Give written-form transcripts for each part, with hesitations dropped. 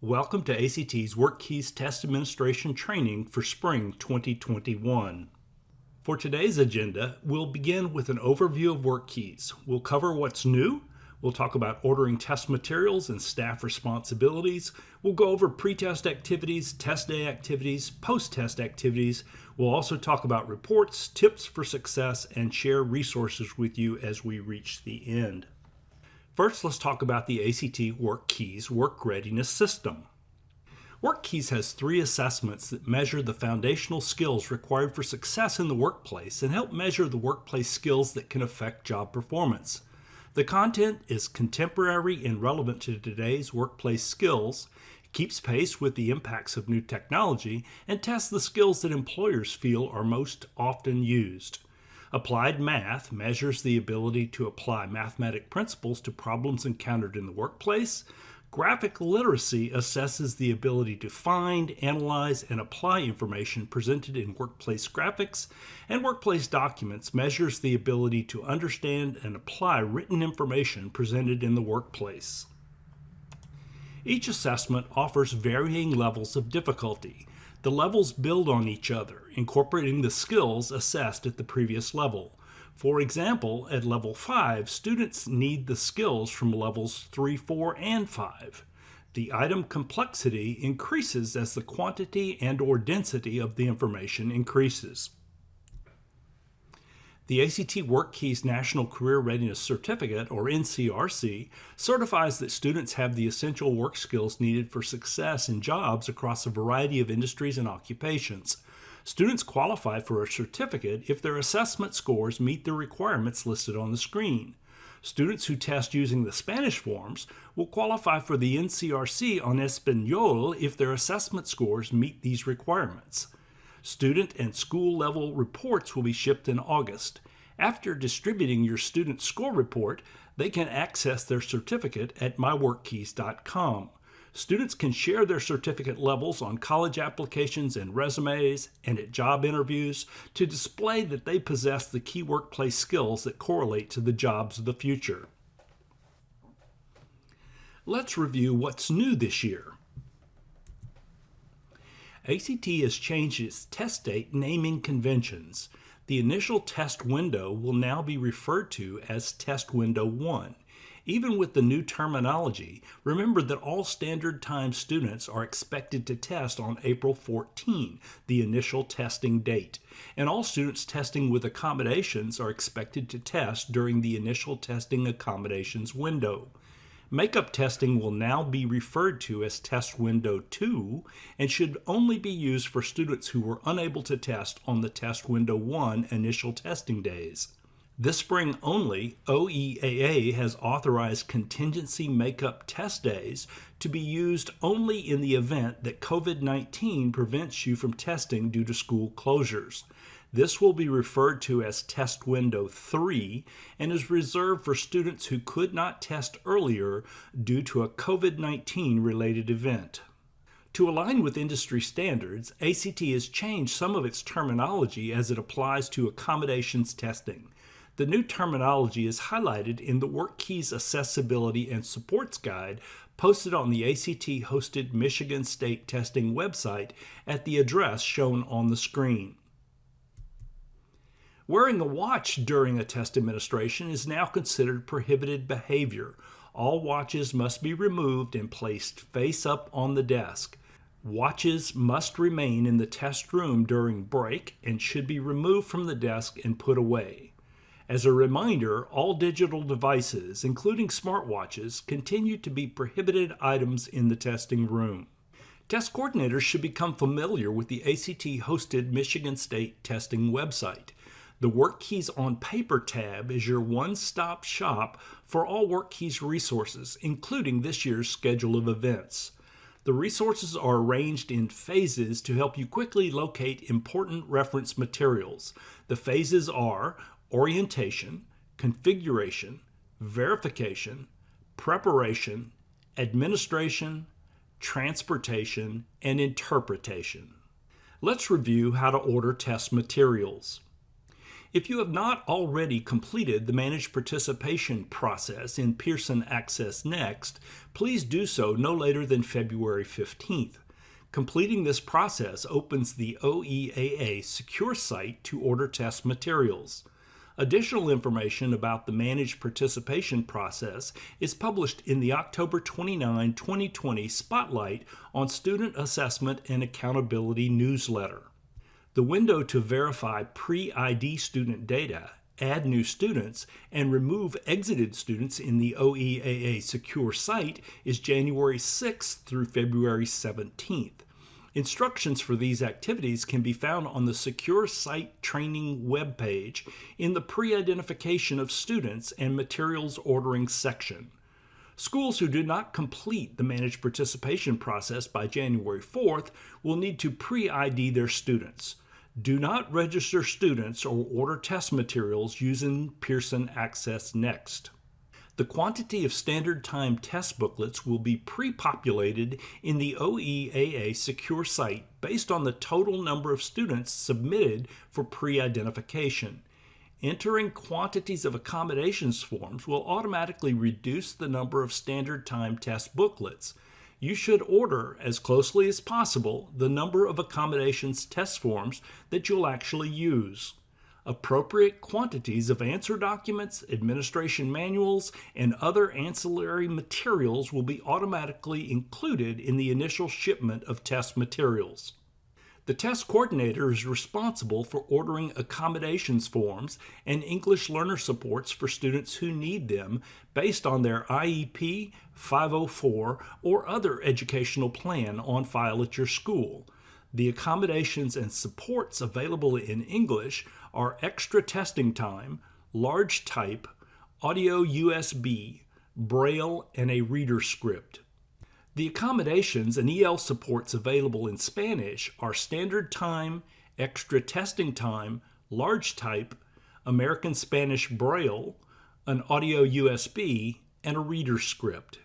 Welcome to ACT's WorkKeys Test Administration Training for Spring 2021. For today's agenda, we'll begin with an overview of WorkKeys. We'll cover what's new. We'll talk about ordering test materials and staff responsibilities. We'll go over pre-test activities, test day activities, post-test activities. We'll also talk about reports, tips for success, and share resources with you as we reach the end. First, let's talk about the ACT WorkKeys Work Readiness System. WorkKeys has 3 assessments that measure the foundational skills required for success in the workplace and help measure the workplace skills that can affect job performance. The content is contemporary and relevant to today's workplace skills, keeps pace with the impacts of new technology, and tests the skills that employers feel are most often used. Applied Math measures the ability to apply mathematic principles to problems encountered in the workplace. Graphic Literacy assesses the ability to find, analyze, and apply information presented in workplace graphics. And Workplace Documents measures the ability to understand and apply written information presented in the workplace. Each assessment offers varying levels of difficulty. The levels build on each other, incorporating the skills assessed at the previous level. For example, at level 5, students need the skills from levels 3, 4, and 5. The item complexity increases as the quantity and/or density of the information increases. The ACT WorkKeys National Career Readiness Certificate, or NCRC, certifies that students have the essential work skills needed for success in jobs across a variety of industries and occupations. Students qualify for a certificate if their assessment scores meet the requirements listed on the screen. Students who test using the Spanish forms will qualify for the NCRC en Español if their assessment scores meet these requirements. Student and school-level reports will be shipped in August. After distributing your student score report, they can access their certificate at myworkkeys.com. Students can share their certificate levels on college applications and resumes and at job interviews to display that they possess the key workplace skills that correlate to the jobs of the future. Let's review what's new this year. ACT has changed its test date naming conventions. The initial test window will now be referred to as Test Window 1. Even with the new terminology, remember that all standard time students are expected to test on April 14, the initial testing date, and all students testing with accommodations are expected to test during the initial testing accommodations window. Makeup testing will now be referred to as Test Window 2 and should only be used for students who were unable to test on the Test Window 1 initial testing days. This spring only, OEAA has authorized contingency makeup test days to be used only in the event that COVID-19 prevents you from testing due to school closures. This will be referred to as Test Window 3 and is reserved for students who could not test earlier due to a COVID-19 related event. To align with industry standards, ACT has changed some of its terminology as it applies to accommodations testing. The new terminology is highlighted in the WorkKeys Accessibility and Supports Guide posted on the ACT-hosted Michigan State Testing website at the address shown on the screen. Wearing a watch during a test administration is now considered prohibited behavior. All watches must be removed and placed face up on the desk. Watches must remain in the test room during break and should be removed from the desk and put away. As a reminder, all digital devices, including smartwatches, continue to be prohibited items in the testing room. Test coordinators should become familiar with the ACT-hosted Michigan State Testing website. The WorkKeys on Paper tab is your one-stop shop for all WorkKeys resources, including this year's schedule of events. The resources are arranged in phases to help you quickly locate important reference materials. The phases are orientation, configuration, verification, preparation, administration, transportation, and interpretation. Let's review how to order test materials. If you have not already completed the Managed Participation process in Pearson Access Next, please do so no later than February 15th. Completing this process opens the OEAA secure site to order test materials. Additional information about the Managed Participation process is published in the October 29, 2020 Spotlight on Student Assessment and Accountability newsletter. The window to verify pre-ID student data, add new students, and remove exited students in the OEAA secure site is January 6th through February 17th. Instructions for these activities can be found on the Secure Site Training webpage in the Pre-Identification of Students and Materials Ordering section. Schools who do not complete the Managed Participation process by January 4th will need to pre-ID their students. Do not register students or order test materials using Pearson Access Next. The quantity of standard time test booklets will be pre-populated in the OEAA secure site based on the total number of students submitted for pre-identification. Entering quantities of accommodations forms will automatically reduce the number of standard time test booklets. You should order, as closely as possible, the number of accommodations test forms that you'll actually use. Appropriate quantities of answer documents, administration manuals, and other ancillary materials will be automatically included in the initial shipment of test materials. The test coordinator is responsible for ordering accommodations forms and English learner supports for students who need them based on their IEP, 504, or other educational plan on file at your school. The accommodations and supports available in English are extra testing time, large type, audio USB, Braille, and a reader script. The accommodations and EL supports available in Spanish are standard time, extra testing time, large type, American Spanish Braille, an audio USB, and a reader script.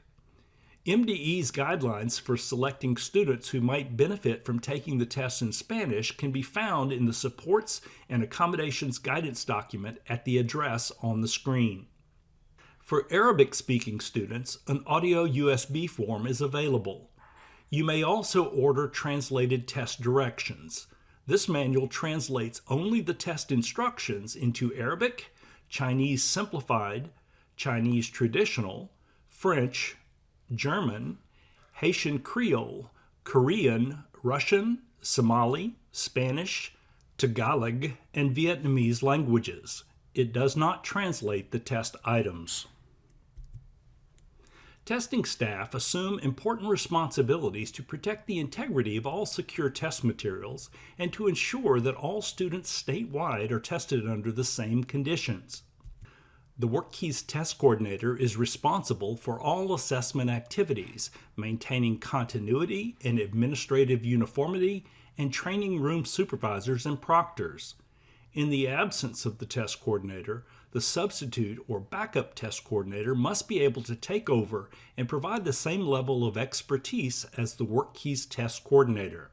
MDE's guidelines for selecting students who might benefit from taking the test in Spanish can be found in the Supports and Accommodations Guidance document at the address on the screen. For Arabic-speaking students, an audio USB form is available. You may also order translated test directions. This manual translates only the test instructions into Arabic, Chinese Simplified, Chinese Traditional, French, German, Haitian Creole, Korean, Russian, Somali, Spanish, Tagalog, and Vietnamese languages. It does not translate the test items. Testing staff assume important responsibilities to protect the integrity of all secure test materials and to ensure that all students statewide are tested under the same conditions. The WorkKeys test coordinator is responsible for all assessment activities, maintaining continuity and administrative uniformity, and training room supervisors and proctors. In the absence of the test coordinator, the substitute or backup test coordinator must be able to take over and provide the same level of expertise as the WorkKeys test coordinator.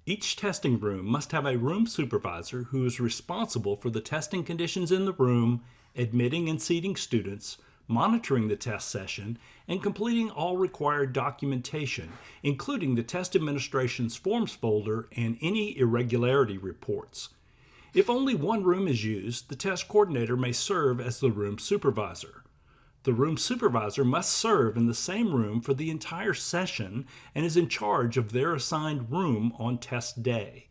Each testing room must have a room supervisor who is responsible for the testing conditions in the room, admitting and seating students, monitoring the test session, and completing all required documentation, including the test administration's forms folder and any irregularity reports. If only one room is used, the test coordinator may serve as the room supervisor. The room supervisor must serve in the same room for the entire session and is in charge of their assigned room on test day.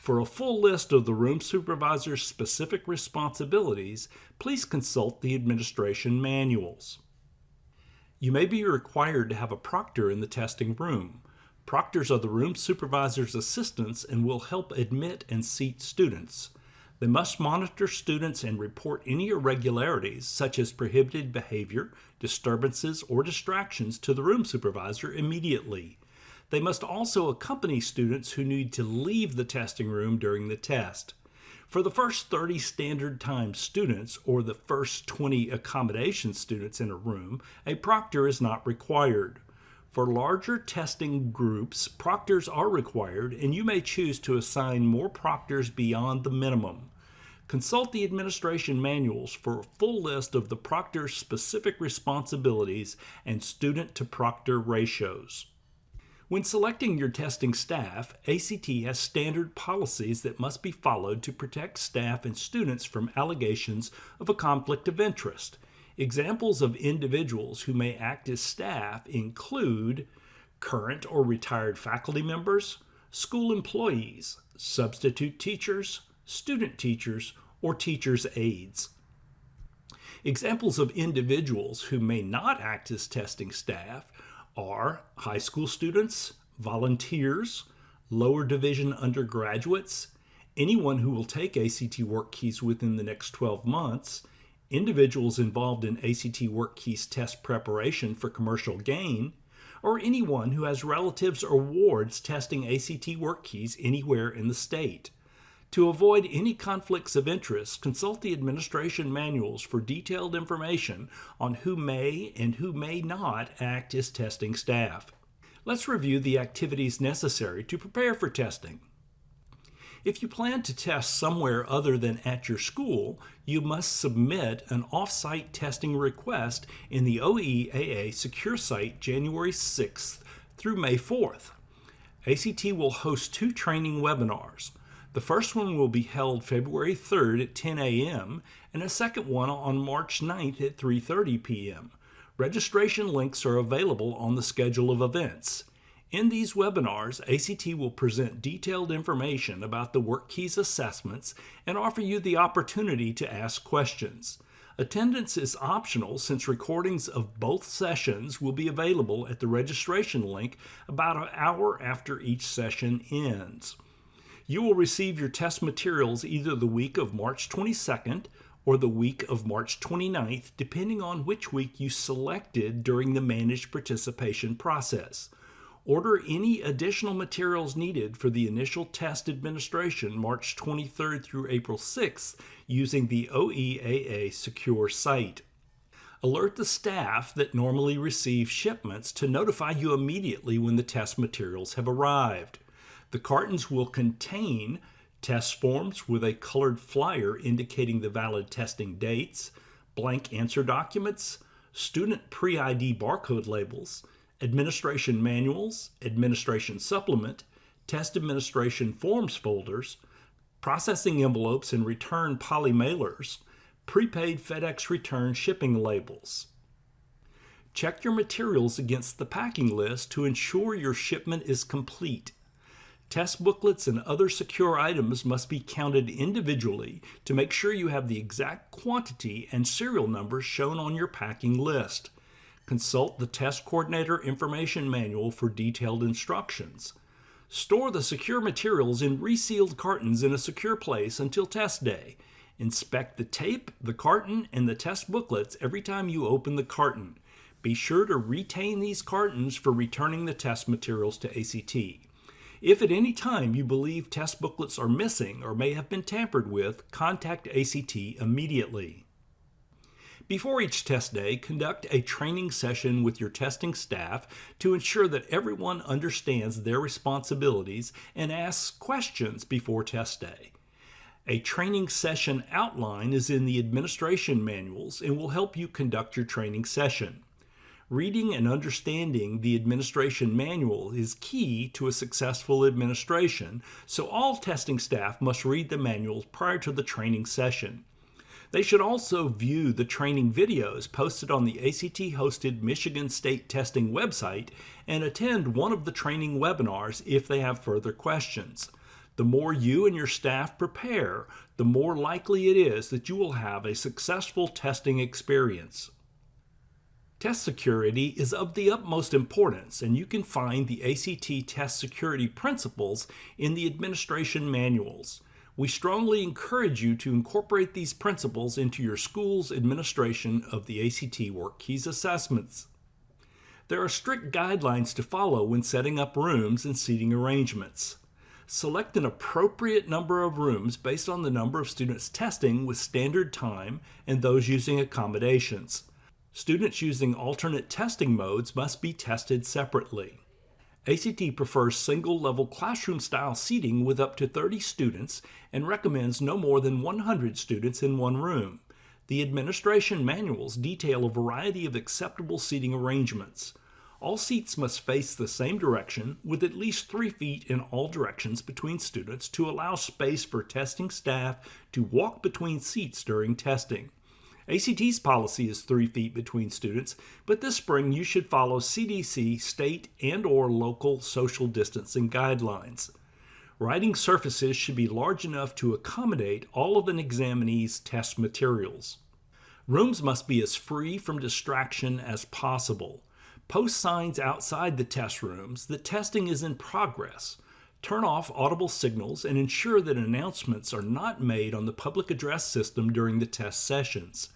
For a full list of the room supervisor's specific responsibilities, please consult the administration manuals. You may be required to have a proctor in the testing room. Proctors are the room supervisor's assistants and will help admit and seat students. They must monitor students and report any irregularities, such as prohibited behavior, disturbances, or distractions to the room supervisor immediately. They must also accompany students who need to leave the testing room during the test. For the first 30 standard time students or the first 20 accommodation students in a room, a proctor is not required. For larger testing groups, proctors are required, and you may choose to assign more proctors beyond the minimum. Consult the administration manuals for a full list of the proctor's specific responsibilities and student-to-proctor ratios. When selecting your testing staff, ACT has standard policies that must be followed to protect staff and students from allegations of a conflict of interest. Examples of individuals who may act as staff include current or retired faculty members, school employees, substitute teachers, student teachers, or teachers' aides. Examples of individuals who may not act as testing staff are high school students, volunteers, lower division undergraduates, anyone who will take ACT WorkKeys within the next 12 months, individuals involved in ACT WorkKeys test preparation for commercial gain, or anyone who has relatives or wards testing ACT WorkKeys anywhere in the state. To avoid any conflicts of interest, consult the administration manuals for detailed information on who may and who may not act as testing staff. Let's review the activities necessary to prepare for testing. If you plan to test somewhere other than at your school, you must submit an off-site testing request in the OEAA Secure Site January 6th through May 4th. ACT will host 2 training webinars. The first one will be held February 3rd at 10 a.m. and a second one on March 9th at 3:30 p.m. Registration links are available on the schedule of events. In these webinars, ACT will present detailed information about the WorkKeys assessments and offer you the opportunity to ask questions. Attendance is optional since recordings of both sessions will be available at the registration link about an hour after each session ends. You will receive your test materials either the week of March 22nd or the week of March 29th, depending on which week you selected during the managed participation process. Order any additional materials needed for the initial test administration March 23rd through April 6th using the OEAA Secure site. Alert the staff that normally receive shipments to notify you immediately when the test materials have arrived. The cartons will contain test forms with a colored flyer indicating the valid testing dates, blank answer documents, student pre-ID barcode labels, administration manuals, administration supplement, test administration forms folders, processing envelopes and return poly mailers, prepaid FedEx return shipping labels. Check your materials against the packing list to ensure your shipment is complete. Test booklets and other secure items must be counted individually to make sure you have the exact quantity and serial numbers shown on your packing list. Consult the Test Coordinator Information Manual for detailed instructions. Store the secure materials in resealed cartons in a secure place until test day. Inspect the tape, the carton, and the test booklets every time you open the carton. Be sure to retain these cartons for returning the test materials to ACT. If at any time you believe test booklets are missing or may have been tampered with, contact ACT immediately. Before each test day, conduct a training session with your testing staff to ensure that everyone understands their responsibilities and asks questions before test day. A training session outline is in the administration manuals and will help you conduct your training session. Reading and understanding the administration manual is key to a successful administration, so all testing staff must read the manuals prior to the training session. They should also view the training videos posted on the ACT-hosted Michigan State Testing website and attend one of the training webinars if they have further questions. The more you and your staff prepare, the more likely it is that you will have a successful testing experience. Test security is of the utmost importance, and you can find the ACT test security principles in the administration manuals. We strongly encourage you to incorporate these principles into your school's administration of the ACT WorkKeys assessments. There are strict guidelines to follow when setting up rooms and seating arrangements. Select an appropriate number of rooms based on the number of students testing with standard time and those using accommodations. Students using alternate testing modes must be tested separately. ACT prefers single-level classroom-style seating with up to 30 students and recommends no more than 100 students in one room. The administration manuals detail a variety of acceptable seating arrangements. All seats must face the same direction with at least 3 feet in all directions between students to allow space for testing staff to walk between seats during testing. ACT's policy is 3 feet between students, but this spring you should follow CDC, state, and/or local social distancing guidelines. Writing surfaces should be large enough to accommodate all of an examinee's test materials. Rooms must be as free from distraction as possible. Post signs outside the test rooms that testing is in progress. Turn off audible signals and ensure that announcements are not made on the public address system during the test sessions.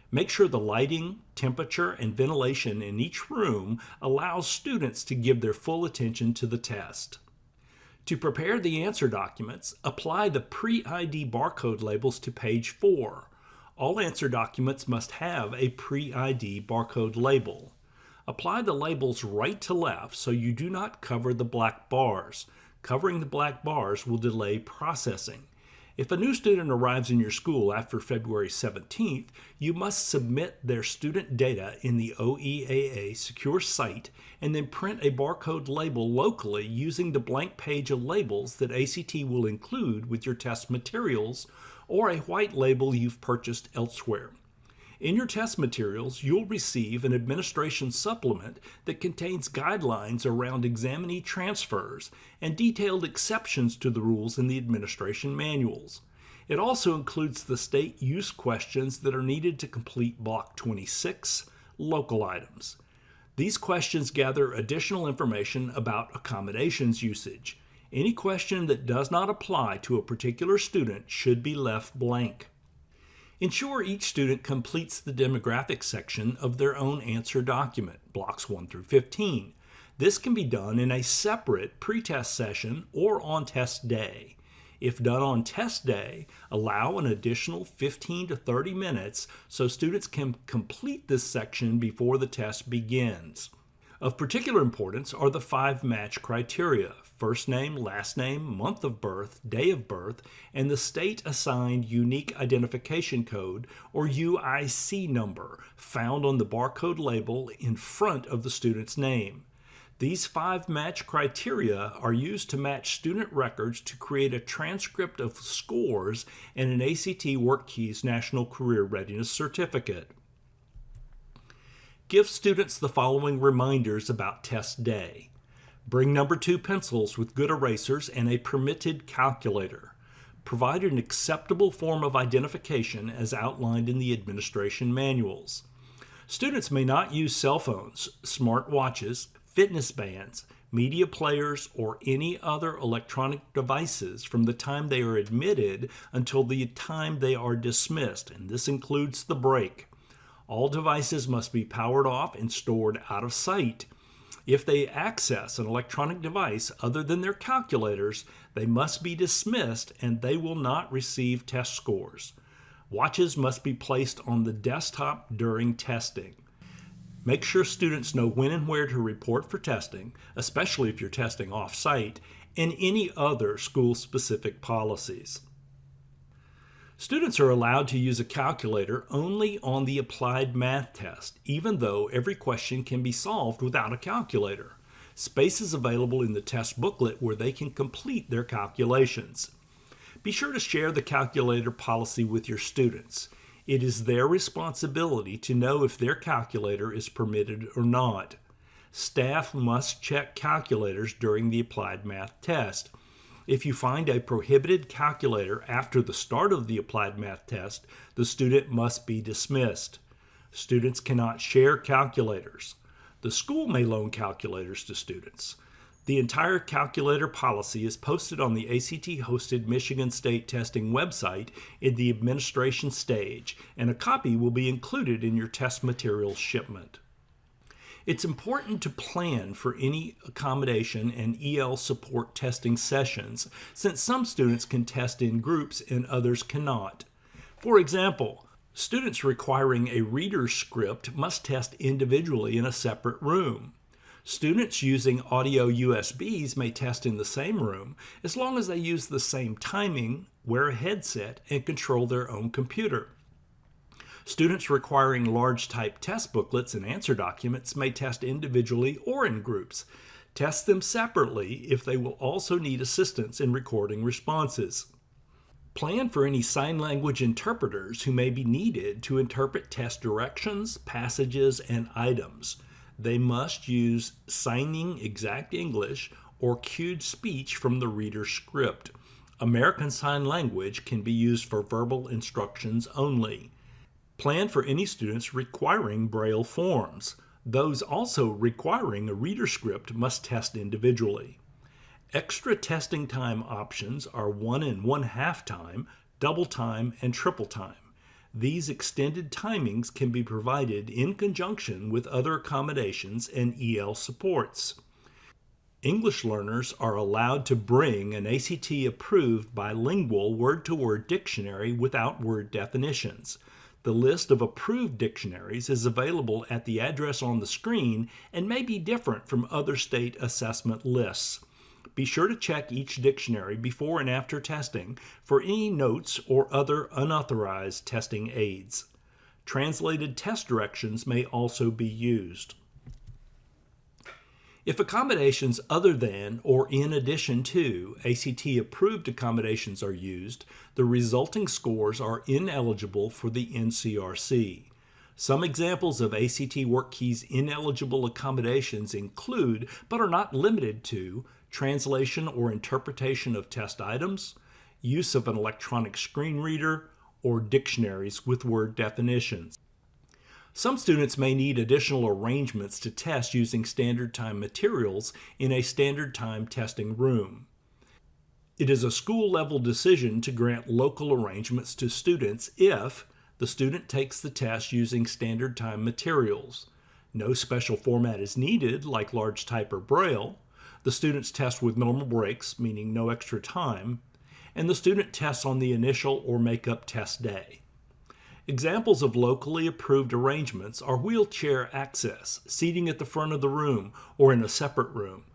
Make sure the lighting, temperature, and ventilation in each room allows students to give their full attention to the test. To prepare the answer documents, apply the pre-ID barcode labels to page 4. All answer documents must have a pre-ID barcode label. Apply the labels right to left so you do not cover the black bars. Covering the black bars will delay processing. If a new student arrives in your school after February 17th, you must submit their student data in the OEAA secure site and then print a barcode label locally using the blank page of labels that ACT will include with your test materials or a white label you've purchased elsewhere. In your test materials, you'll receive an administration supplement that contains guidelines around examinee transfers and detailed exceptions to the rules in the administration manuals. It also includes the state use questions that are needed to complete Block 26, local items. These questions gather additional information about accommodations usage. Any question that does not apply to a particular student should be left blank. Ensure each student completes the demographics section of their own answer document, blocks 1 through 15. This can be done in a separate pre-test session or on test day. If done on test day, allow an additional 15 to 30 minutes so students can complete this section before the test begins. Of particular importance are the 5 match criteria: first name, last name, month of birth, day of birth, and the state-assigned Unique Identification Code, or UIC number, found on the barcode label in front of the student's name. These 5 match criteria are used to match student records to create a transcript of scores and an ACT WorkKeys National Career Readiness Certificate. Give students the following reminders about test day. Bring number 2 pencils with good erasers and a permitted calculator. Provide an acceptable form of identification as outlined in the administration manuals. Students may not use cell phones, smart watches, fitness bands, media players, or any other electronic devices from the time they are admitted until the time they are dismissed, and this includes the break. All devices must be powered off and stored out of sight. If they access an electronic device other than their calculators, they must be dismissed and they will not receive test scores. Watches must be placed on the desktop during testing. Make sure students know when and where to report for testing, especially if you're testing off-site, and any other school-specific policies. Students are allowed to use a calculator only on the applied math test, even though every question can be solved without a calculator. Space is available in the test booklet where they can complete their calculations. Be sure to share the calculator policy with your students. It is their responsibility to know if their calculator is permitted or not. Staff must check calculators during the applied math test. If you find a prohibited calculator after the start of the applied math test, the student must be dismissed. Students cannot share calculators. The school may loan calculators to students. The entire calculator policy is posted on the ACT-hosted Michigan State Testing website in the administration stage, and a copy will be included in your test materials shipment. It's important to plan for any accommodation and EL support testing sessions, since some students can test in groups and others cannot. For example, students requiring a reader's script must test individually in a separate room. Students using audio USBs may test in the same room as long as they use the same timing, wear a headset, and control their own computer. Students requiring large type test booklets and answer documents may test individually or in groups. Test them separately if they will also need assistance in recording responses. Plan for any sign language interpreters who may be needed to interpret test directions, passages, and items. They must use signing exact English or cued speech from the reader's script. American Sign Language can be used for verbal instructions only. Plan for any students requiring Braille forms. Those also requiring a reader script must test individually. Extra testing time options are 1 1/2 time, double time, and triple time. These extended timings can be provided in conjunction with other accommodations and EL supports. English learners are allowed to bring an ACT-approved bilingual word-to-word dictionary without word definitions. The list of approved dictionaries is available at the address on the screen and may be different from other state assessment lists. Be sure to check each dictionary before and after testing for any notes or other unauthorized testing aids. Translated test directions may also be used. If accommodations other than or in addition to ACT-approved accommodations are used, the resulting scores are ineligible for the NCRC. Some examples of ACT WorkKeys ineligible accommodations include, but are not limited to, translation or interpretation of test items, use of an electronic screen reader, or dictionaries with word definitions. Some students may need additional arrangements to test using standard time materials in a standard time testing room. It is a school-level decision to grant local arrangements to students if the student takes the test using standard time materials. No special format is needed, like large type or Braille. The students test with normal breaks, meaning no extra time, and the student tests on the initial or make-up test day. Examples of locally approved arrangements are wheelchair access, seating at the front of the room or in a separate room.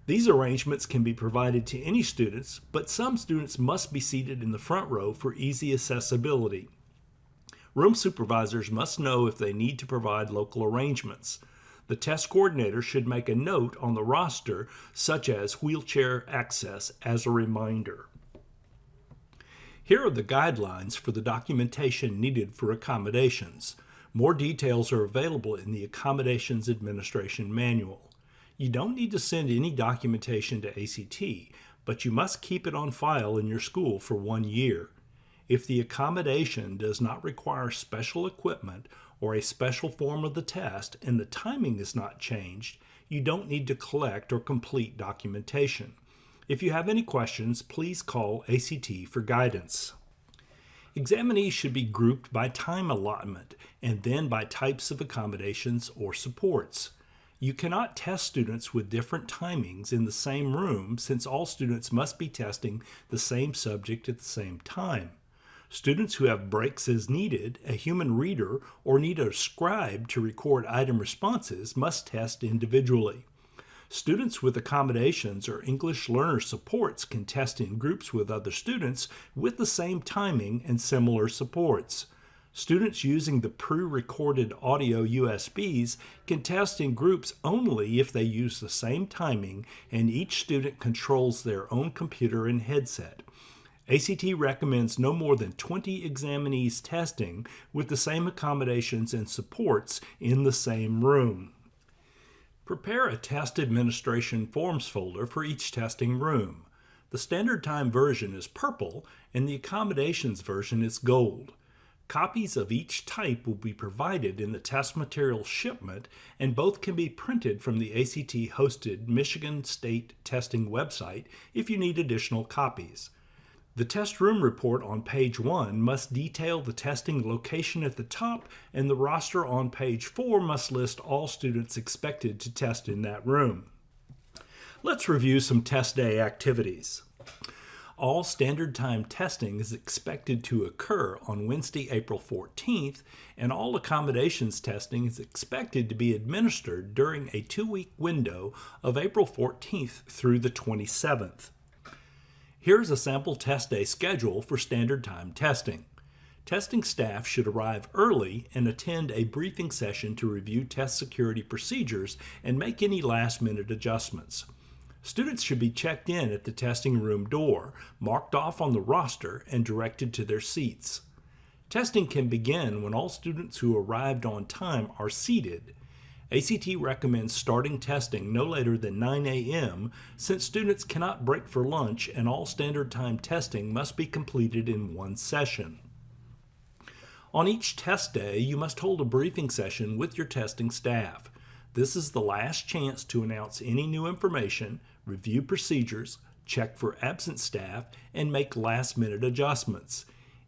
These arrangements can be provided to any students, but some students must be seated in the front row for easy accessibility. Room supervisors must know if they need to provide local arrangements. The test coordinator should make a note on the roster, such as wheelchair access, as a reminder. Here are the guidelines for the documentation needed for accommodations. More details are available in the Accommodations Administration Manual. You don't need to send any documentation to ACT, but you must keep it on file in your school for 1 year. If the accommodation does not require special equipment or a special form of the test and the timing is not changed, you don't need to collect or complete documentation. If you have any questions, please call ACT for guidance. Examinees should be grouped by time allotment and then by types of accommodations or supports. You cannot test students with different timings in the same room since all students must be testing the same subject at the same time. Students who have breaks as needed, a human reader, or need a scribe to record item responses must test individually. Students with accommodations or English learner supports can test in groups with other students with the same timing and similar supports. Students using the pre-recorded audio USBs can test in groups only if they use the same timing and each student controls their own computer and headset. ACT recommends no more than 20 examinees testing with the same accommodations and supports in the same room. Prepare a test administration forms folder for each testing room. The standard time version is purple and the accommodations version is gold. Copies of each type will be provided in the test material shipment, and both can be printed from the ACT-hosted Michigan State Testing website if you need additional copies. The test room report on page 1 must detail the testing location at the top, and the roster on page 4 must list all students expected to test in that room. Let's review some test day activities. All standard time testing is expected to occur on Wednesday, April 14th, and all accommodations testing is expected to be administered during a 2-week window of April 14th through the 27th. Here's a sample test day schedule for standard time testing. Testing staff should arrive early and attend a briefing session to review test security procedures and make any last-minute adjustments. Students should be checked in at the testing room door, marked off on the roster, and directed to their seats. Testing can begin when all students who arrived on time are seated. ACT recommends starting testing no later than 9 a.m. since students cannot break for lunch and all standard time testing must be completed in one session. On each test day, you must hold a briefing session with your testing staff. This is the last chance to announce any new information, review procedures, check for absent staff, and make last-minute adjustments.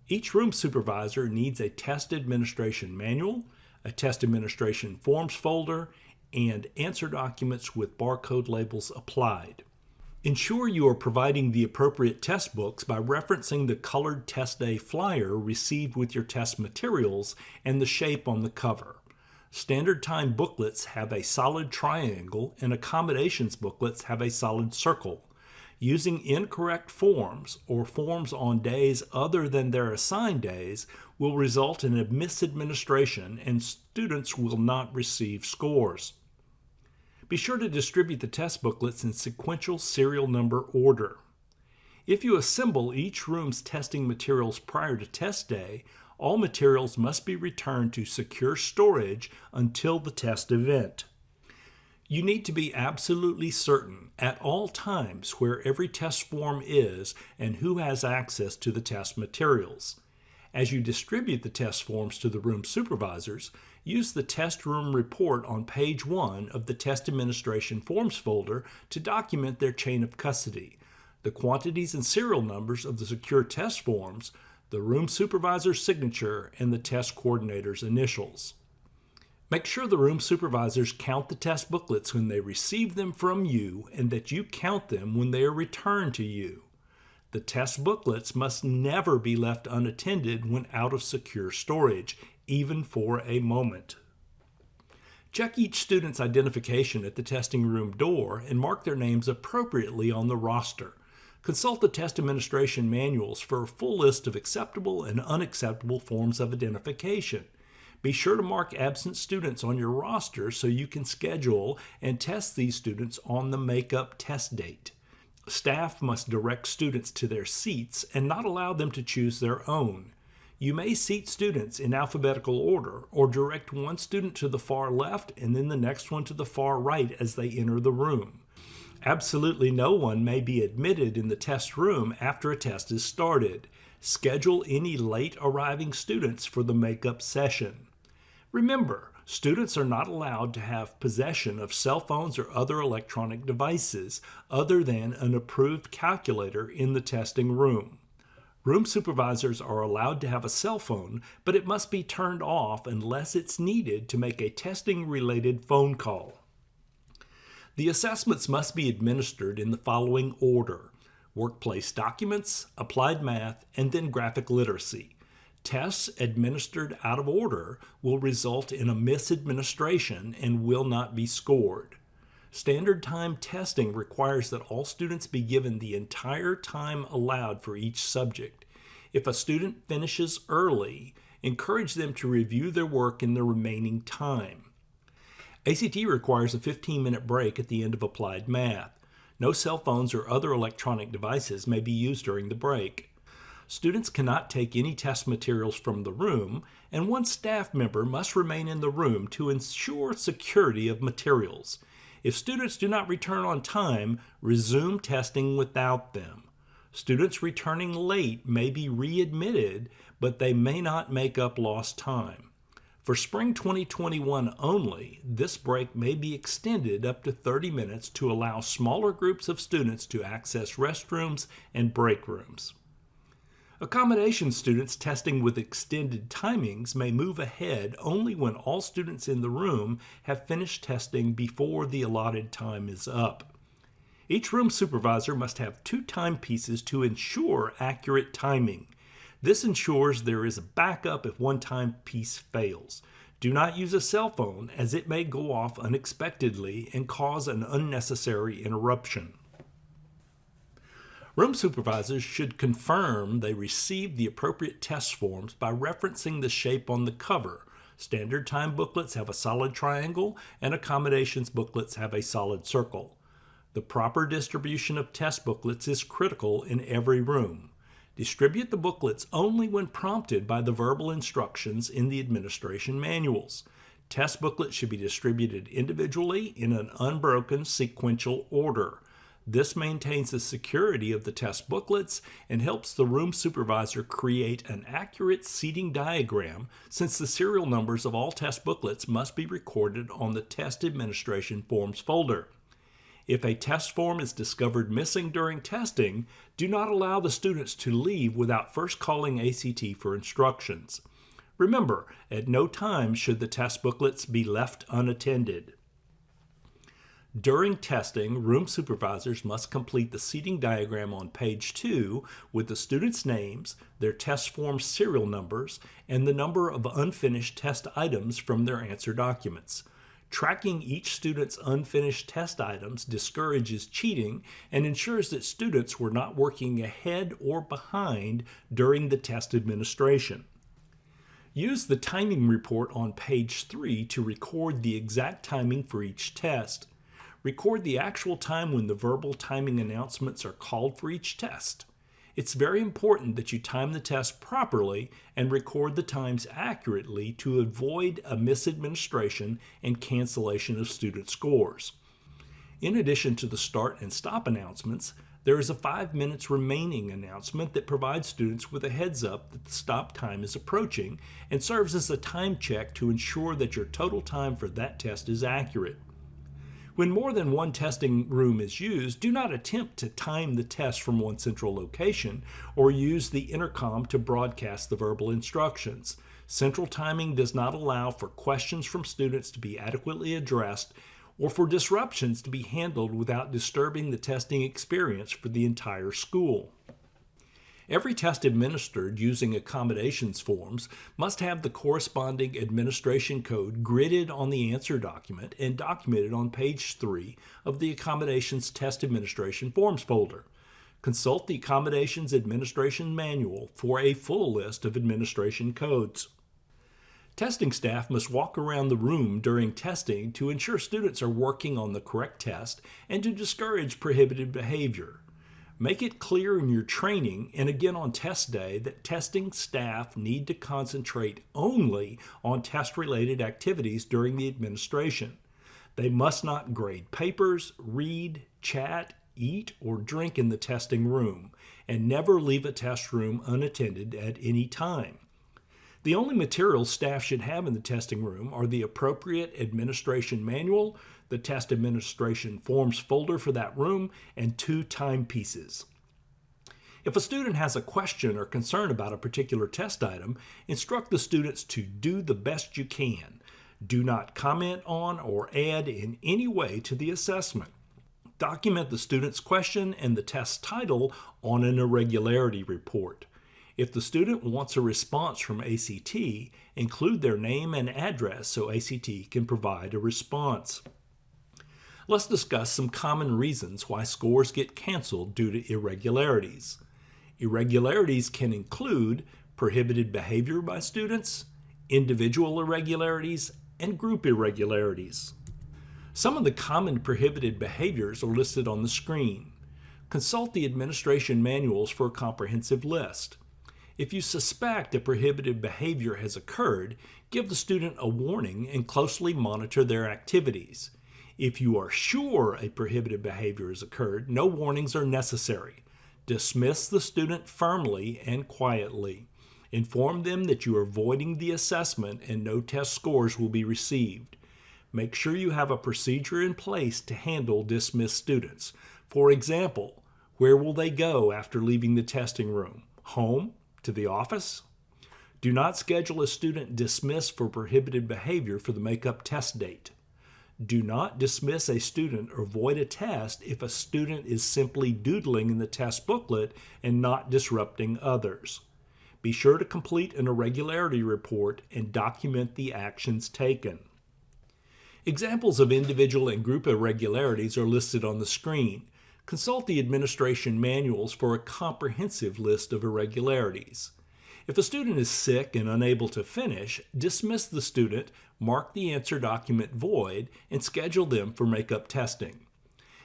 Each room supervisor needs a test administration manual, a test administration forms folder, and answer documents with barcode labels applied. Ensure you are providing the appropriate test books by referencing the colored test day flyer received with your test materials and the shape on the cover. Standard time booklets have a solid triangle and accommodations booklets have a solid circle. Using incorrect forms or forms on days other than their assigned days will result in a misadministration and students will not receive scores. Be sure to distribute the test booklets in sequential serial number order. If you assemble each room's testing materials prior to test day, all materials must be returned to secure storage until the test event. You need to be absolutely certain at all times where every test form is and who has access to the test materials. As you distribute the test forms to the room supervisors, use the test room report on page 1 of the Test Administration Forms folder to document their chain of custody, the quantities and serial numbers of the secure test forms, the room supervisor's signature, and the test coordinator's initials. Make sure the room supervisors count the test booklets when they receive them from you and that you count them when they are returned to you. The test booklets must never be left unattended when out of secure storage, even for a moment. Check each student's identification at the testing room door and mark their names appropriately on the roster. Consult the test administration manuals for a full list of acceptable and unacceptable forms of identification. Be sure to mark absent students on your roster so you can schedule and test these students on the makeup test date. Staff must direct students to their seats and not allow them to choose their own. You may seat students in alphabetical order or direct one student to the far left and then the next one to the far right as they enter the room. Absolutely no one may be admitted in the test room after a test is started. Schedule any late arriving students for the makeup session. Remember, students are not allowed to have possession of cell phones or other electronic devices other than an approved calculator in the testing room. Room supervisors are allowed to have a cell phone, but it must be turned off unless it's needed to make a testing-related phone call. The assessments must be administered in the following order: workplace documents, applied math, and then graphic literacy. Tests administered out of order will result in a misadministration and will not be scored. Standard time testing requires that all students be given the entire time allowed for each subject. If a student finishes early, encourage them to review their work in the remaining time. ACT requires a 15-minute break at the end of applied math. No cell phones or other electronic devices may be used during the break. Students cannot take any test materials from the room, and one staff member must remain in the room to ensure security of materials. If students do not return on time, resume testing without them. Students returning late may be readmitted, but they may not make up lost time. For spring 2021 only, this break may be extended up to 30 minutes to allow smaller groups of students to access restrooms and break rooms. Accommodation students testing with extended timings may move ahead only when all students in the room have finished testing before the allotted time is up. Each room supervisor must have 2 timepieces to ensure accurate timing. This ensures there is a backup if one timepiece fails. Do not use a cell phone, as it may go off unexpectedly and cause an unnecessary interruption. Room supervisors should confirm they received the appropriate test forms by referencing the shape on the cover. Standard time booklets have a solid triangle, and accommodations booklets have a solid circle. The proper distribution of test booklets is critical in every room. Distribute the booklets only when prompted by the verbal instructions in the administration manuals. Test booklets should be distributed individually in an unbroken sequential order. This maintains the security of the test booklets and helps the room supervisor create an accurate seating diagram, since the serial numbers of all test booklets must be recorded on the test administration forms folder. If a test form is discovered missing during testing, do not allow the students to leave without first calling ACT for instructions. Remember, at no time should the test booklets be left unattended. During testing, room supervisors must complete the seating diagram on page 2 with the students' names, their test form serial numbers, and the number of unfinished test items from their answer documents. Tracking each student's unfinished test items discourages cheating and ensures that students were not working ahead or behind during the test administration. Use the timing report on page 3 to record the exact timing for each test. Record the actual time when the verbal timing announcements are called for each test. It's very important that you time the test properly and record the times accurately to avoid a misadministration and cancellation of student scores. In addition to the start and stop announcements, there is a 5 minutes remaining announcement that provides students with a heads up that the stop time is approaching and serves as a time check to ensure that your total time for that test is accurate. When more than one testing room is used, do not attempt to time the test from one central location or use the intercom to broadcast the verbal instructions. Central timing does not allow for questions from students to be adequately addressed or for disruptions to be handled without disturbing the testing experience for the entire school. Every test administered using accommodations forms must have the corresponding administration code gridded on the answer document and documented on page 3 of the accommodations test administration forms folder. Consult the accommodations administration manual for a full list of administration codes. Testing staff must walk around the room during testing to ensure students are working on the correct test and to discourage prohibited behavior. Make it clear in your training and again on test day that testing staff need to concentrate only on test-related activities during the administration. They must not grade papers, read, chat, eat, or drink in the testing room, and never leave a test room unattended at any time. The only materials staff should have in the testing room are the appropriate administration manual, the test administration forms folder for that room, and 2 timepieces. If a student has a question or concern about a particular test item, instruct the students to do the best you can. Do not comment on or add in any way to the assessment. Document the student's question and the test title on an irregularity report. If the student wants a response from ACT, include their name and address so ACT can provide a response. Let's discuss some common reasons why scores get canceled due to irregularities. Irregularities can include prohibited behavior by students, individual irregularities, and group irregularities. Some of the common prohibited behaviors are listed on the screen. Consult the administration manuals for a comprehensive list. If you suspect a prohibited behavior has occurred, give the student a warning and closely monitor their activities. If you are sure a prohibited behavior has occurred, no warnings are necessary. Dismiss the student firmly and quietly. Inform them that you are voiding the assessment and no test scores will be received. Make sure you have a procedure in place to handle dismissed students. For example, where will they go after leaving the testing room? Home? To the office? Do not schedule a student dismissed for prohibited behavior for the makeup test date. Do not dismiss a student or void a test if a student is simply doodling in the test booklet and not disrupting others. Be sure to complete an irregularity report and document the actions taken. Examples of individual and group irregularities are listed on the screen. Consult the administration manuals for a comprehensive list of irregularities. If a student is sick and unable to finish, dismiss the student, mark the answer document void, and schedule them for makeup testing.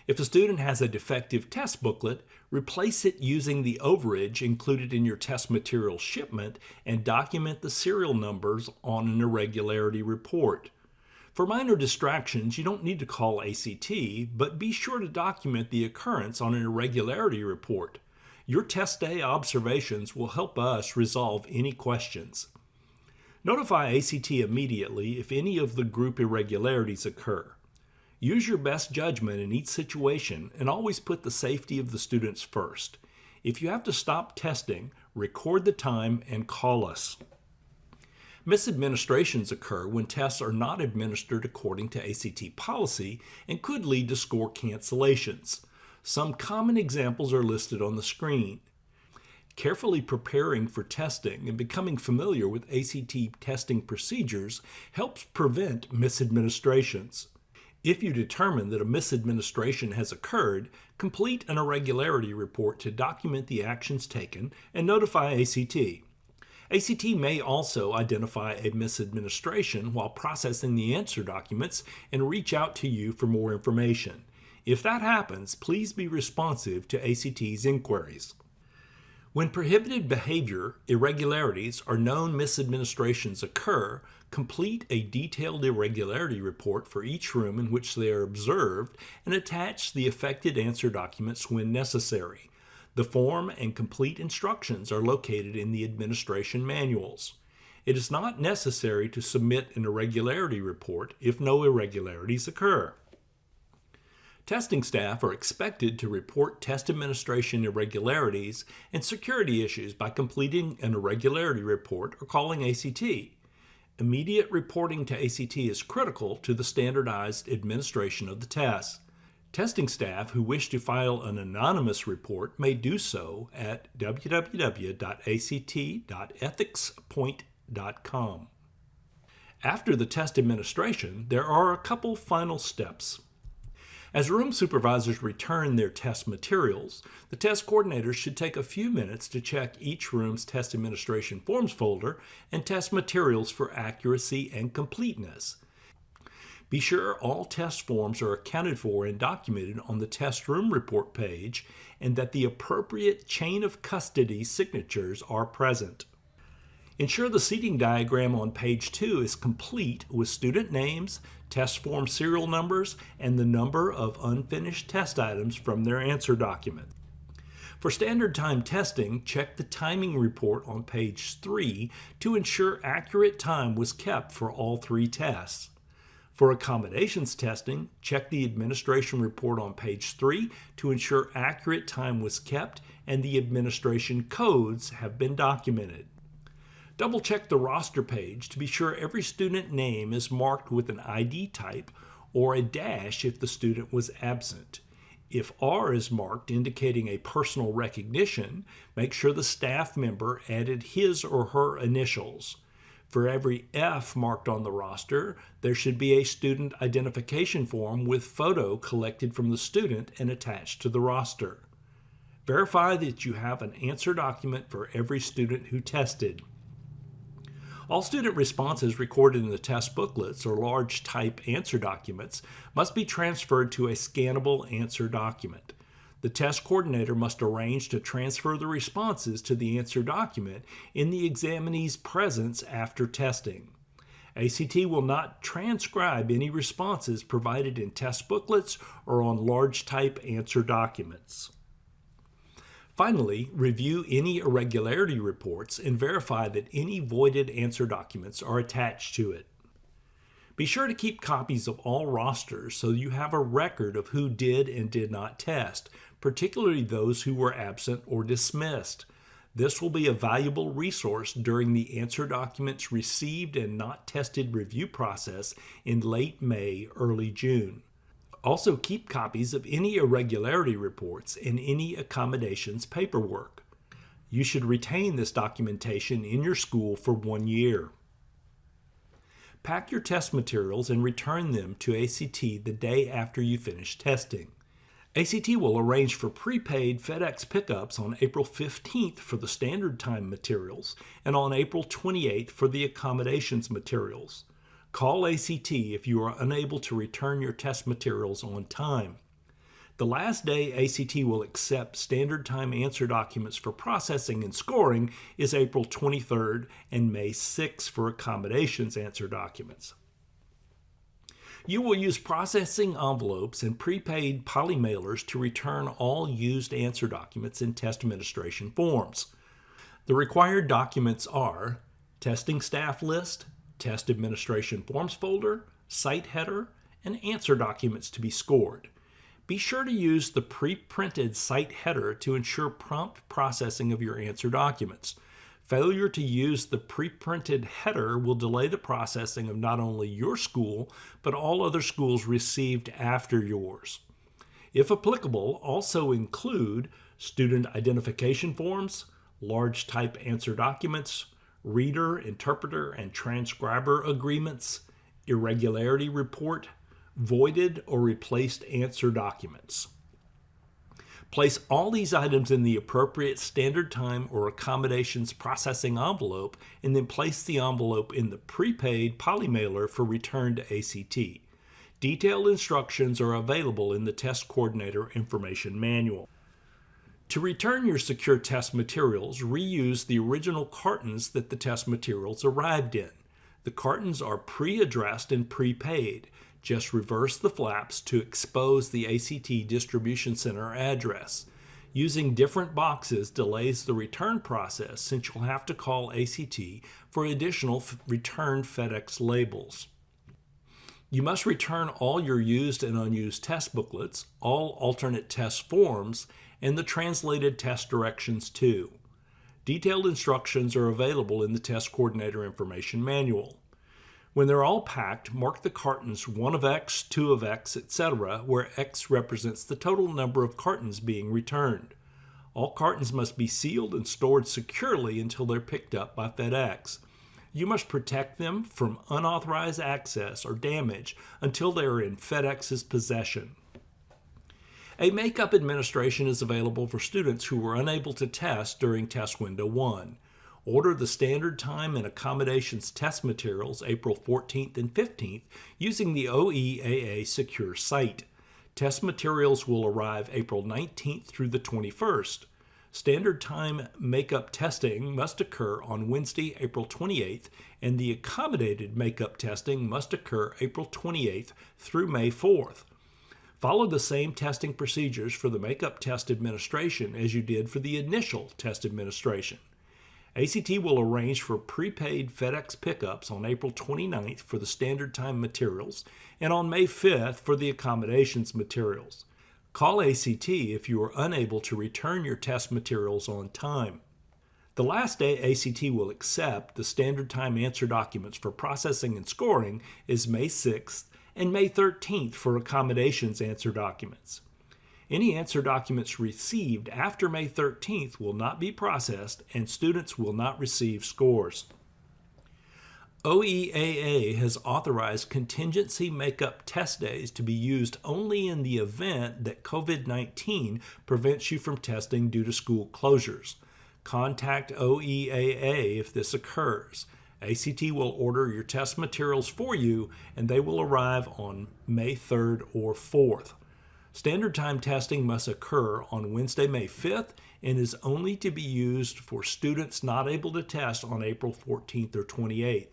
If a student has a defective test booklet, replace it using the overage included in your test material shipment and document the serial numbers on an irregularity report. For minor distractions, you don't need to call ACT, but be sure to document the occurrence on an irregularity report. Your test day observations will help us resolve any questions. Notify ACT immediately if any of the group irregularities occur. Use your best judgment in each situation and always put the safety of the students first. If you have to stop testing, record the time and call us. Misadministrations occur when tests are not administered according to ACT policy and could lead to score cancellations. Some common examples are listed on the screen. Carefully preparing for testing and becoming familiar with ACT testing procedures helps prevent misadministrations. If you determine that a misadministration has occurred, complete an irregularity report to document the actions taken and notify ACT. ACT may also identify a misadministration while processing the answer documents and reach out to you for more information. If that happens, please be responsive to ACT's inquiries. When prohibited behavior, irregularities, or known misadministrations occur, complete a detailed irregularity report for each room in which they are observed and attach the affected answer documents when necessary. The form and complete instructions are located in the administration manuals. It is not necessary to submit an irregularity report if no irregularities occur. Testing staff are expected to report test administration irregularities and security issues by completing an irregularity report or calling ACT. Immediate reporting to ACT is critical to the standardized administration of the test. Testing staff who wish to file an anonymous report may do so at www.act.ethicspoint.com. After the test administration, there are a couple final steps. As room supervisors return their test materials, the test coordinators should take a few minutes to check each room's test administration forms folder and test materials for accuracy and completeness. Be sure all test forms are accounted for and documented on the test room report page and that the appropriate chain of custody signatures are present. Ensure the seating diagram on page 2 is complete with student names, test form serial numbers, and the number of unfinished test items from their answer document. For standard time testing, check the timing report on page 3 to ensure accurate time was kept for all 3 tests. For accommodations testing, check the administration report on page 3 to ensure accurate time was kept and the administration codes have been documented. Double-check the roster page to be sure every student name is marked with an ID type or a dash if the student was absent. If R is marked indicating a personal recognition, make sure the staff member added his or her initials. For every F marked on the roster, there should be a student identification form with photo collected from the student and attached to the roster. Verify that you have an answer document for every student who tested. All student responses recorded in the test booklets or large type answer documents must be transferred to a scannable answer document. The test coordinator must arrange to transfer the responses to the answer document in the examinee's presence after testing. ACT will not transcribe any responses provided in test booklets or on large type answer documents. Finally, review any irregularity reports and verify that any voided answer documents are attached to it. Be sure to keep copies of all rosters so you have a record of who did and did not test, particularly those who were absent or dismissed. This will be a valuable resource during the answer documents received and not tested review process in late May, early June. Also, keep copies of any irregularity reports and any accommodations paperwork. You should retain this documentation in your school for 1 year. Pack your test materials and return them to ACT the day after you finish testing. ACT will arrange for prepaid FedEx pickups on April 15th for the standard time materials and on April 28th for the accommodations materials. Call ACT if you are unable to return your test materials on time. The last day ACT will accept standard time answer documents for processing and scoring is April 23rd and May 6th for accommodations answer documents. You will use processing envelopes and prepaid polymailers to return all used answer documents and test administration forms. The required documents are testing staff list, test administration forms folder, site header, and answer documents to be scored. Be sure to use the pre-printed site header to ensure prompt processing of your answer documents. Failure to use the pre-printed header will delay the processing of not only your school, but all other schools received after yours. If applicable, also include student identification forms, large type answer documents, reader, interpreter, and transcriber agreements, irregularity report, voided or replaced answer documents. Place all these items in the appropriate standard time or accommodations processing envelope and then place the envelope in the prepaid polymailer for return to ACT. Detailed instructions are available in the Test Coordinator Information Manual. To return your secure test materials, reuse the original cartons that the test materials arrived in. The cartons are pre-addressed and prepaid. Just reverse the flaps to expose the ACT Distribution Center address. Using different boxes delays the return process since you'll have to call ACT for additional returned FedEx labels. You must return all your used and unused test booklets, all alternate test forms, and the translated test directions too. Detailed instructions are available in the Test Coordinator Information Manual. When they're all packed, mark the cartons 1 of X, 2 of X, etc., where X represents the total number of cartons being returned. All cartons must be sealed and stored securely until they're picked up by FedEx. You must protect them from unauthorized access or damage until they are in FedEx's possession. A makeup administration is available for students who were unable to test during Test Window 1. Order the standard time and accommodations test materials April 14th and 15th using the OEAA secure site. Test materials will arrive April 19th through the 21st. Standard time makeup testing must occur on Wednesday, April 28th, and the accommodated makeup testing must occur April 28th through May 4th. Follow the same testing procedures for the makeup test administration as you did for the initial test administration. ACT will arrange for prepaid FedEx pickups on April 29th for the standard time materials and on May 5th for the accommodations materials. Call ACT if you are unable to return your test materials on time. The last day ACT will accept the standard time answer documents for processing and scoring is May 6th and May 13th for accommodations answer documents. Any answer documents received after May 13th will not be processed and students will not receive scores. OEAA has authorized contingency makeup test days to be used only in the event that COVID-19 prevents you from testing due to school closures. Contact OEAA if this occurs. ACT will order your test materials for you and they will arrive on May 3rd or 4th. Standard time testing must occur on Wednesday, May 5th and is only to be used for students not able to test on April 14th or 28th.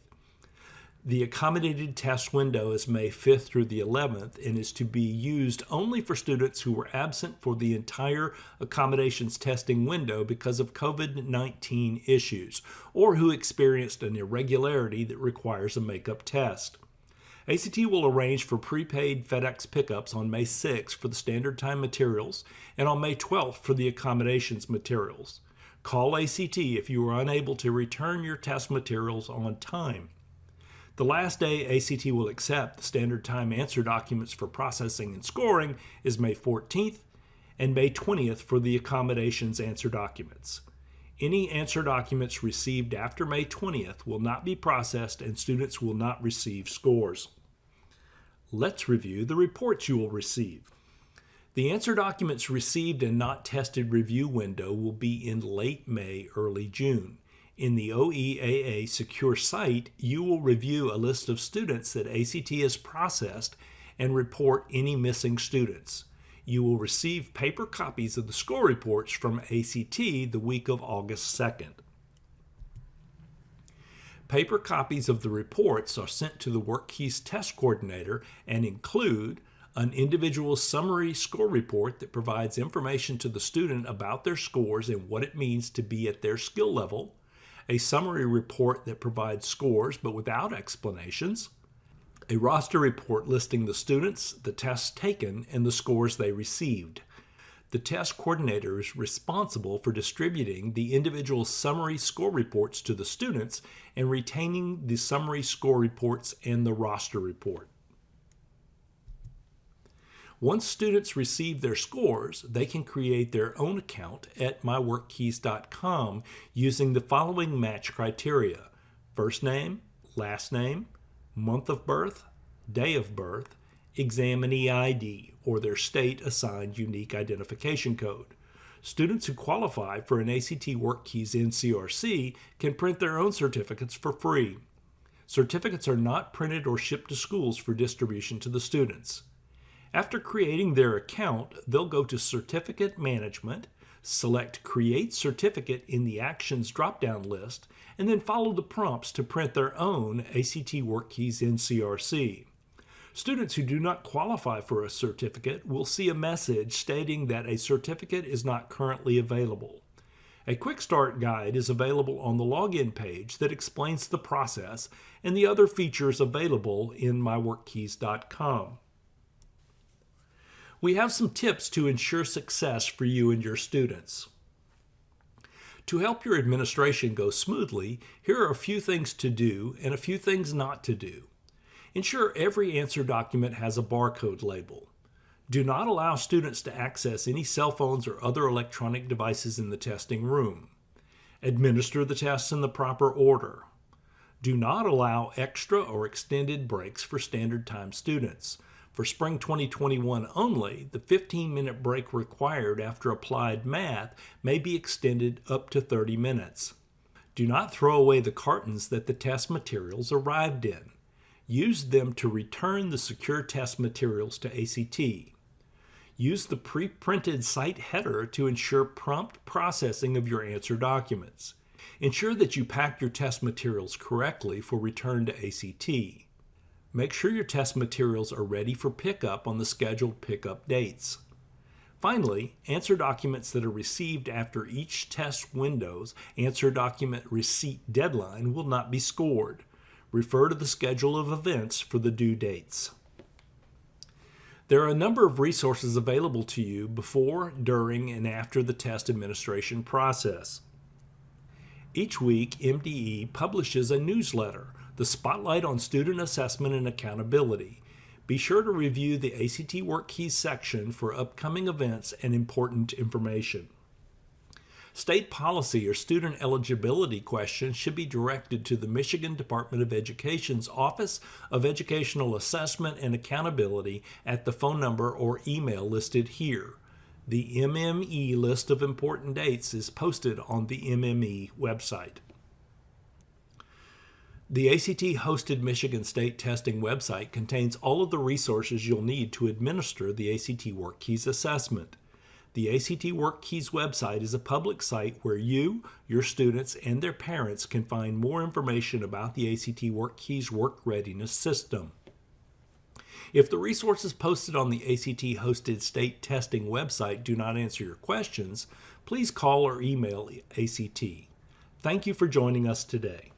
The accommodated test window is May 5th through the 11th and is to be used only for students who were absent for the entire accommodations testing window because of COVID-19 issues or who experienced an irregularity that requires a makeup test. ACT will arrange for prepaid FedEx pickups on May 6th for the standard time materials and on May 12th for the accommodations materials. Call ACT if you are unable to return your test materials on time. The last day ACT will accept the standard time answer documents for processing and scoring is May 14th and May 20th for the accommodations answer documents. Any answer documents received after May 20th will not be processed and students will not receive scores. Let's review the reports you will receive. The answer documents received and not tested review window will be in late May, early June. In the OEAA secure site, you will review a list of students that ACT has processed and report any missing students. You will receive paper copies of the score reports from ACT the week of August 2nd. Paper copies of the reports are sent to the WorkKeys test coordinator and include an individual summary score report that provides information to the student about their scores and what it means to be at their skill level, a summary report that provides scores but without explanations, a roster report listing the students, the tests taken, and the scores they received. The test coordinator is responsible for distributing the individual summary score reports to the students and retaining the summary score reports and the roster report. Once students receive their scores, they can create their own account at myworkkeys.com using the following match criteria: first name, last name, month of birth, day of birth, examinee ID, or their state-assigned unique identification code. Students who qualify for an ACT WorkKeys NCRC can print their own certificates for free. Certificates are not printed or shipped to schools for distribution to the students. After creating their account, they'll go to Certificate Management, select Create Certificate in the Actions drop-down list, and then follow the prompts to print their own ACT WorkKeys NCRC. Students who do not qualify for a certificate will see a message stating that a certificate is not currently available. A quick start guide is available on the login page that explains the process and the other features available in myworkkeys.com. We have some tips to ensure success for you and your students. To help your administration go smoothly, here are a few things to do and a few things not to do. Ensure every answer document has a barcode label. Do not allow students to access any cell phones or other electronic devices in the testing room. Administer the tests in the proper order. Do not allow extra or extended breaks for standard time students. For spring 2021 only, the 15-minute break required after applied math may be extended up to 30 minutes. Do not throw away the cartons that the test materials arrived in. Use them to return the secure test materials to ACT. Use the pre-printed site header to ensure prompt processing of your answer documents. Ensure that you pack your test materials correctly for return to ACT. Make sure your test materials are ready for pickup on the scheduled pickup dates. Finally, answer documents that are received after each test window's answer document receipt deadline will not be scored. Refer to the schedule of events for the due dates. There are a number of resources available to you before, during, and after the test administration process. Each week, MDE publishes a newsletter, The Spotlight on Student Assessment and Accountability. Be sure to review the ACT WorkKeys section for upcoming events and important information. State policy or student eligibility questions should be directed to the Michigan Department of Education's Office of Educational Assessment and Accountability at the phone number or email listed here. The MME list of important dates is posted on the MME website. The ACT-hosted Michigan State testing website contains all of the resources you'll need to administer the ACT WorkKeys assessment. The ACT WorkKeys website is a public site where you, your students, and their parents can find more information about the ACT WorkKeys work readiness system. If the resources posted on the ACT-hosted state testing website do not answer your questions, please call or email ACT. Thank you for joining us today.